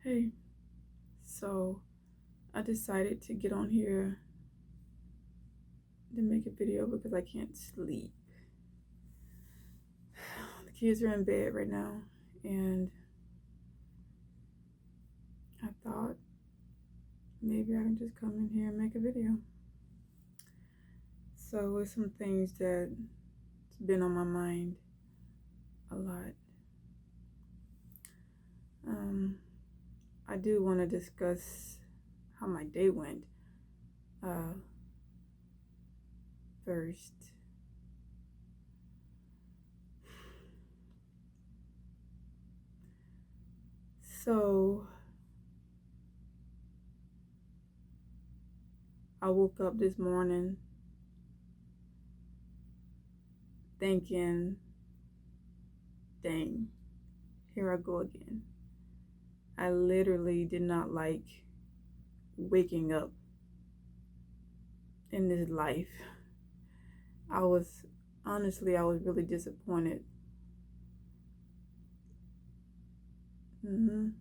Hey, so I decided to get on here to make a video because I can't sleep. The kids are in bed right now, and I thought maybe I can just come in here and make a video. So it's some things that's been on my mind a lot. I do want to discuss how my day went first. So I woke up this morning thinking, dang, here I go again. I literally did not like waking up in this life. I was really disappointed. Knowing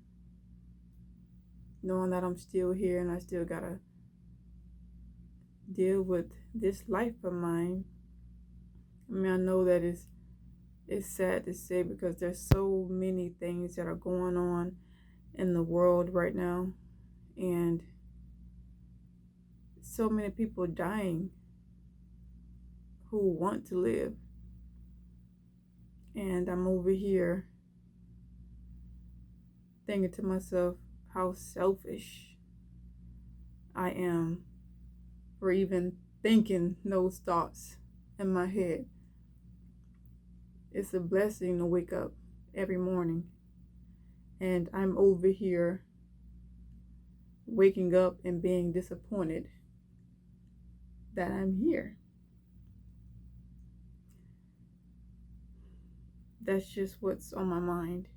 that I'm still here and I still gotta deal with this life of mine. I mean, I know that it's sad to say because there's so many things that are going on in the world right now, and so many people dying who want to live. And I'm over here thinking to myself how selfish I am for even thinking those thoughts in my head. It's a blessing to wake up every morning, and I'm over here waking up and being disappointed that I'm here. That's just what's on my mind.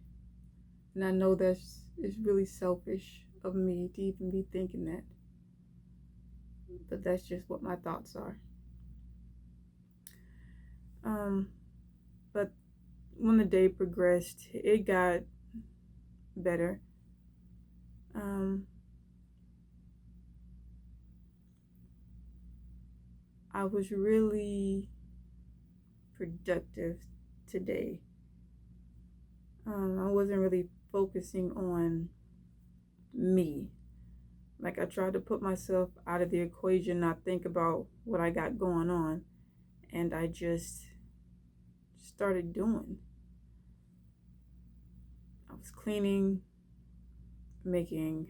And I know it's really selfish of me to even be thinking that. But that's just what my thoughts are. But when the day progressed, it got better. I was really productive today. I wasn't really focusing on me. Like, I tried to put myself out of the equation, not think about what I got going on, and I just started doing. I was cleaning, making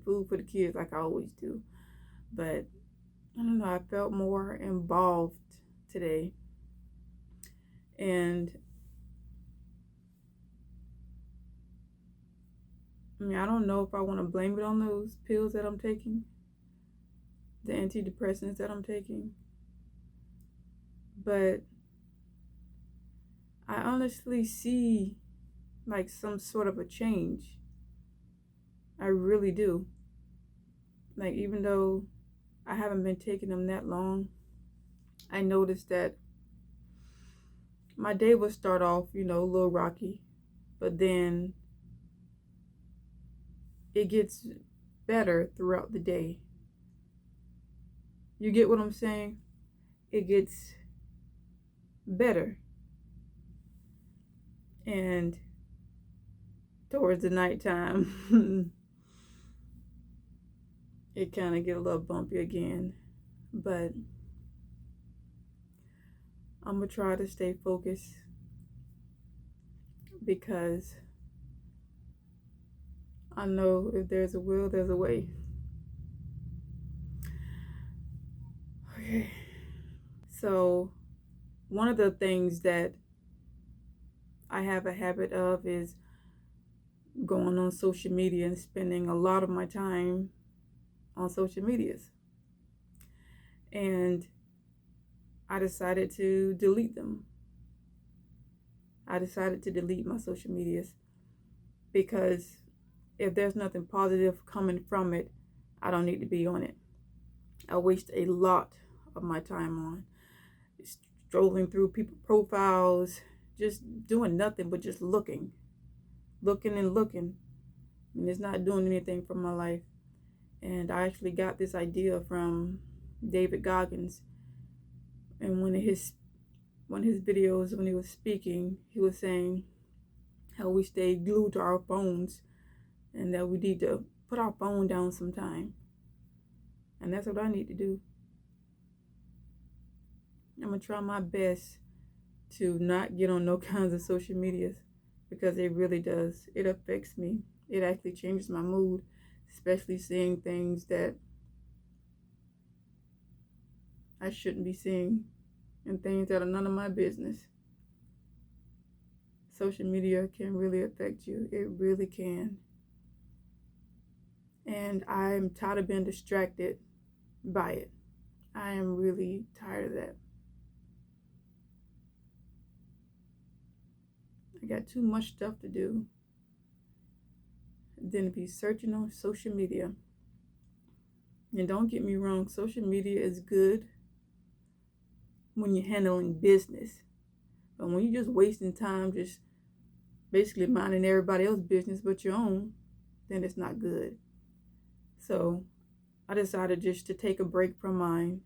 food for the kids like I always do. But I don't know, I felt more involved today. And I mean, I don't know if I want to blame it on those pills that I'm taking, the antidepressants that I'm taking. But I honestly see like some sort of a change. I really do. Like, even though I haven't been taking them that long, I noticed that my day would start off, a little rocky, but then it gets better throughout the day. You get what I'm saying? It gets better. And towards the nighttime, it kind of get a little bumpy again. But I'm going to try to stay focused because I know if there's a will, there's a way. Okay. So, one of the things that I have a habit of is going on social media and spending a lot of my time on social medias. And I decided to delete them. I decided to delete my social medias because if there's nothing positive coming from it, I don't need to be on it. I waste a lot of my time on strolling through people's profiles, just doing nothing but just looking and looking. and it's not doing anything for my life. And I actually got this idea from David Goggins, and one of his videos when he was speaking, he was saying how we stay glued to our phones and that we need to put our phone down sometime. And that's what I need to do. I'm gonna try my best to not get on no kinds of social medias, because it really does. It affects me. It actually changes my mood, especially seeing things that I shouldn't be seeing and things that are none of my business. Social media can really affect you. It really can. And I'm tired of being distracted by it. I am really tired of that. I got too much stuff to do than to be searching on social media. And don't get me wrong, social media is good when you're handling business. But when you're just wasting time, just basically minding everybody else's business but your own, then it's not good. So I decided just to take a break from mine,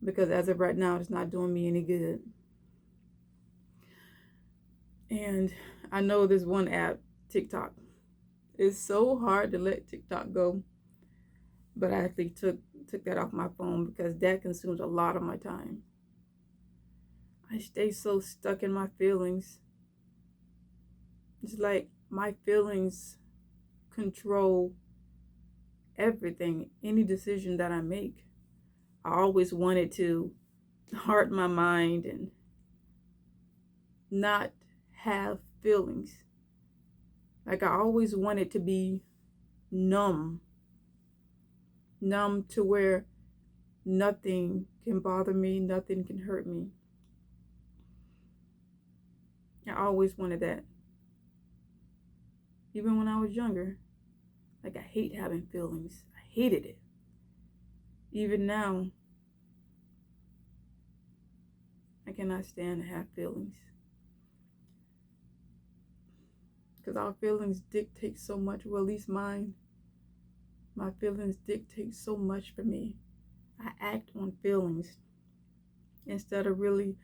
because as of right now, it's not doing me any good. And I know this one app, TikTok. It's so hard to let TikTok go, but I actually took that off my phone because that consumes a lot of my time. I stay so stuck in my feelings. It's like my feelings control everything, any decision that I make. I always wanted to heart my mind and not have feelings. Like I always wanted to be numb to where nothing can bother me, nothing can hurt me. I always wanted that. Even when I was younger. Like I hate having feelings. I hated it. Even now, I cannot stand to have feelings. Because our feelings dictate so much, well, at least mine. My feelings dictate so much for me. I act on feelings instead of really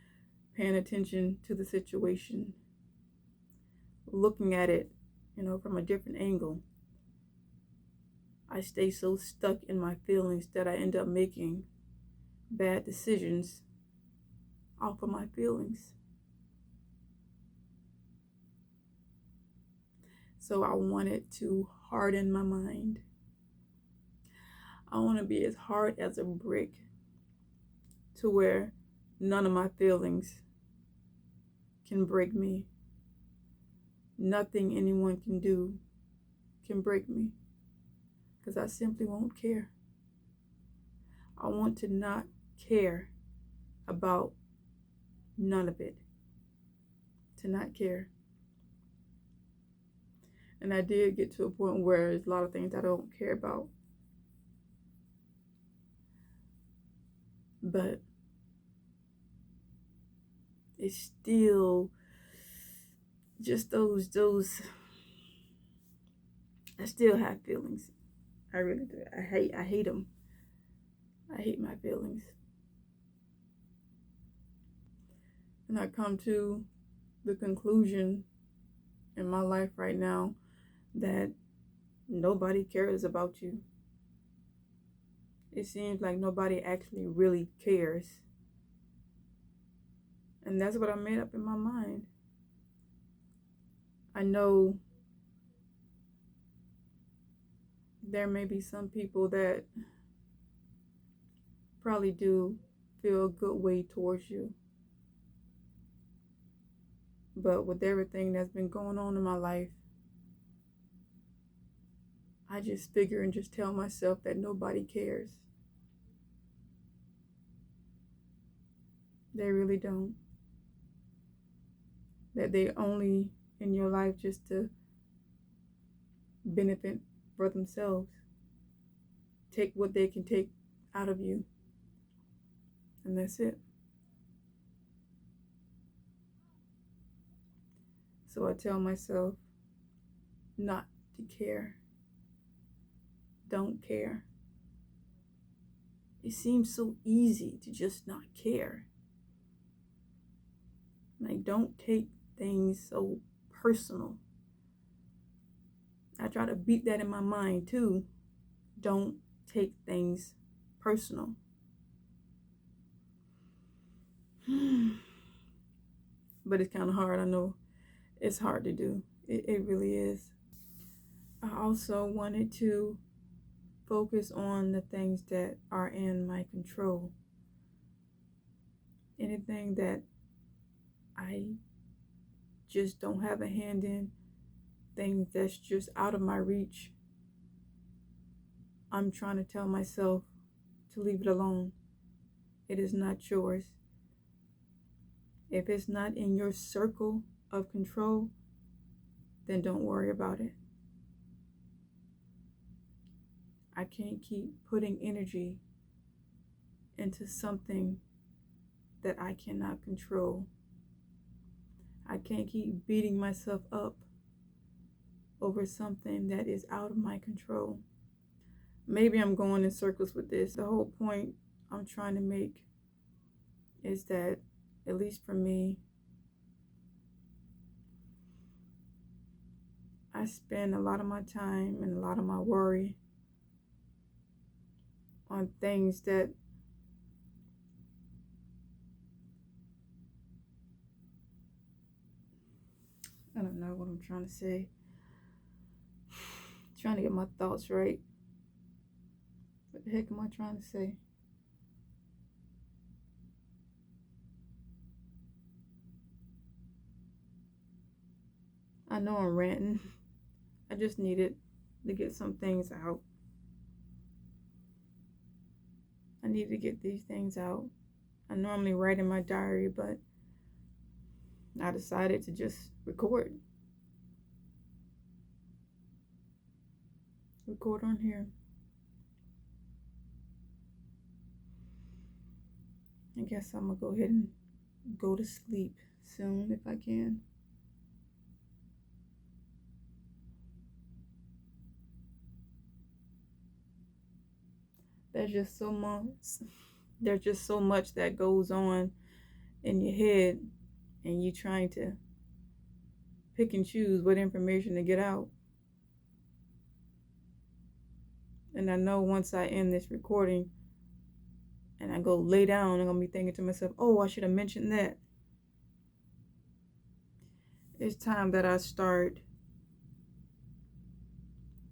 paying attention to the situation, looking at it, from a different angle. I stay so stuck in my feelings that I end up making bad decisions off of my feelings. So I wanted to harden my mind. I want to be as hard as a brick to where none of my feelings can break me. Nothing anyone can do can break me, because I simply won't care. I want to not care about none of it. To not care. And I did get to a point where there's a lot of things I don't care about. But it's still just those I still have feelings. I really do. I hate them. I hate my feelings. And I come to the conclusion in my life right now that nobody cares about you. It seems like nobody actually really cares. And that's what I made up in my mind. I know there may be some people that probably do feel a good way towards you. But with everything that's been going on in my life, I just figure and just tell myself that nobody cares. They really don't. That they only in your life just to benefit for themselves. Take what they can take out of you. And that's it. So I tell myself not to care. Don't care. It seems so easy to just not care. Like, don't take things so personal. I try to beat that in my mind too. Don't take things personal. But it's kind of hard. I know it's hard to do. It really is. I also wanted to focus on the things that are in my control. Anything that I just don't have a hand in, things that's just out of my reach, I'm trying to tell myself to leave it alone. It is not yours. If it's not in your circle of control, then don't worry about it. I can't keep putting energy into something that I cannot control. I can't keep beating myself up over something that is out of my control. Maybe I'm going in circles with this. The whole point I'm trying to make is that, at least for me, I spend a lot of my time and a lot of my worry on things that I don't know what I'm trying to say. Trying to get my thoughts right. What the heck am I trying to say? I know I'm ranting. I just needed to get some things out. I need to get these things out. I normally write in my diary, but I decided to just record. Record on here. I guess I'm gonna go ahead and go to sleep soon if I can. There's just so much that goes on in your head, and you trying to pick and choose what information to get out. And I know once I end this recording and I go lay down, I'm gonna be thinking to myself, oh, I should have mentioned that. It's time that I start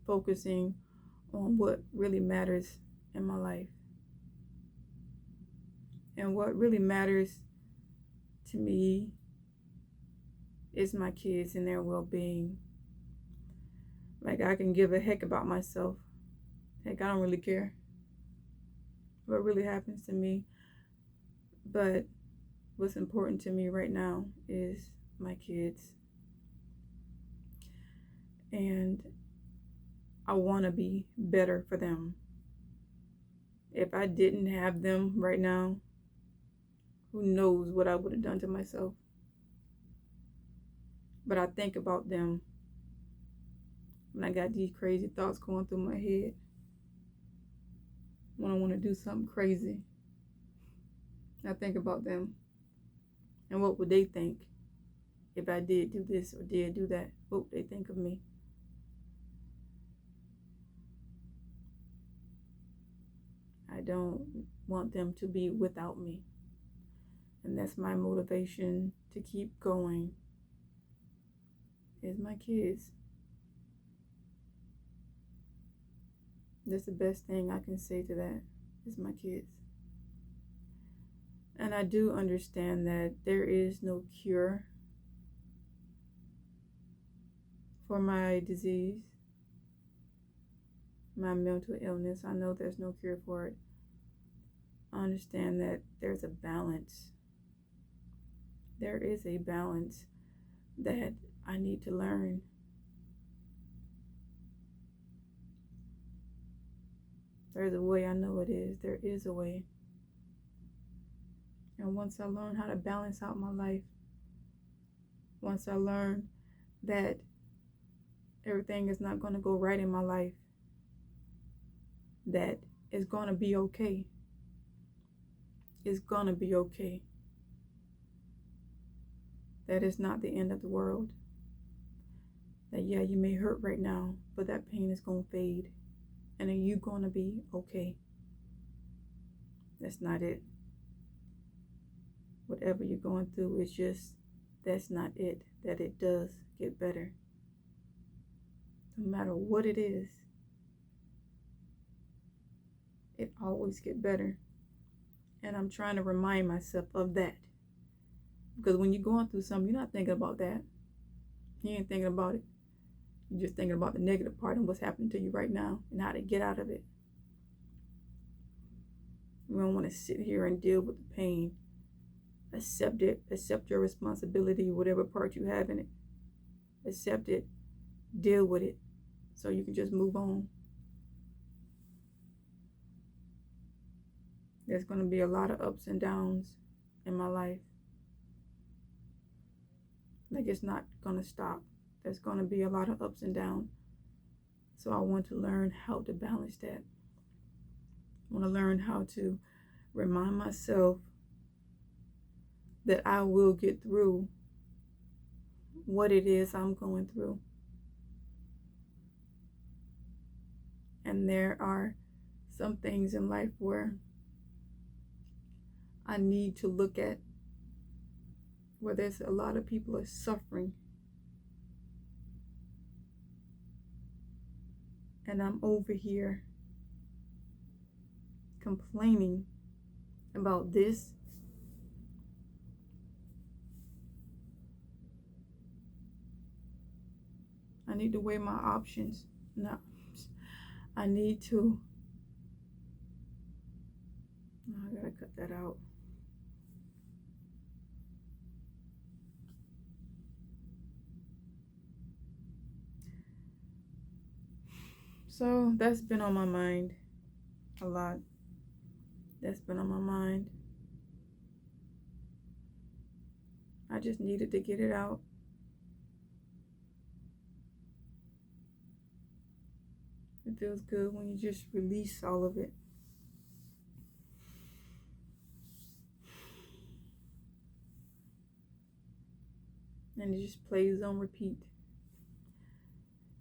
focusing on what really matters in my life. And what really matters to me is my kids and their well-being. Like, I can give a heck about myself. Heck, I don't really care what really happens to me. But what's important to me right now is my kids. And I want to be better for them. If I didn't have them right now, who knows what I would have done to myself. But I think about them when I got these crazy thoughts going through my head. When I want to do something crazy, I think about them. And what would they think if I did do this or did do that? What would they think of me? I don't want them to be without me. And that's my motivation to keep going, is my kids. That's the best thing I can say to that, is my kids. And I do understand that there is no cure for my disease, my mental illness. I know there's no cure for it. I understand that there's a balance. There is a balance that I need to learn. There's a way, I know it is. There is a way. And once I learn how to balance out my life, once I learn that everything is not going to go right in my life, that it's going to be okay. It's going to be okay. That is not the end of the world. That, yeah, you may hurt right now, but that pain is going to fade. And are you going to be okay? That's not it. Whatever you're going through is just, that's not it. That it does get better. No matter what it is, it always get better. And I'm trying to remind myself of that. Because when you're going through something, you're not thinking about that. You ain't thinking about it. You're just thinking about the negative part and what's happening to you right now and how to get out of it. We don't want to sit here and deal with the pain. Accept it. Accept your responsibility, whatever part you have in it. Accept it. Deal with it so you can just move on. There's going to be a lot of ups and downs in my life. Like, it's not going to stop. There's going to be a lot of ups and downs. So I want to learn how to balance that. I want to learn how to remind myself that I will get through what it is I'm going through. And there are some things in life where I need to look at where there's a lot of people are suffering. And I'm over here complaining about this. I need to weigh my options. No, I need to. I gotta cut that out. So that's been on my mind a lot. That's been on my mind. I just needed to get it out. It feels good when you just release all of it. And it just plays on repeat.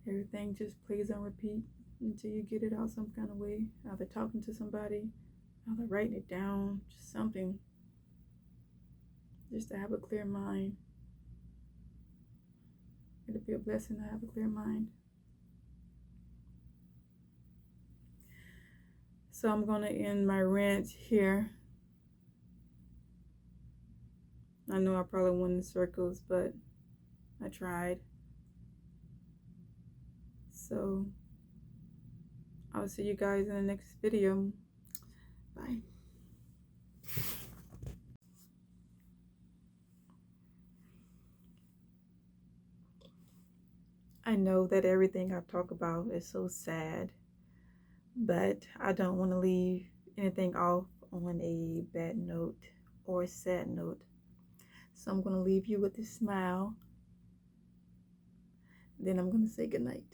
Everything just plays on repeat until you get it out some kind of way. Either talking to somebody, either writing it down, just something. Just to have a clear mind. It'll be a blessing to have a clear mind. So I'm going to end my rant here. I know I probably went in circles, but I tried. So I'll see you guys in the next video. Bye. I know that everything I've talked about is so sad, but I don't want to leave anything off on a bad note or a sad note. So I'm going to leave you with a smile. Then I'm going to say goodnight.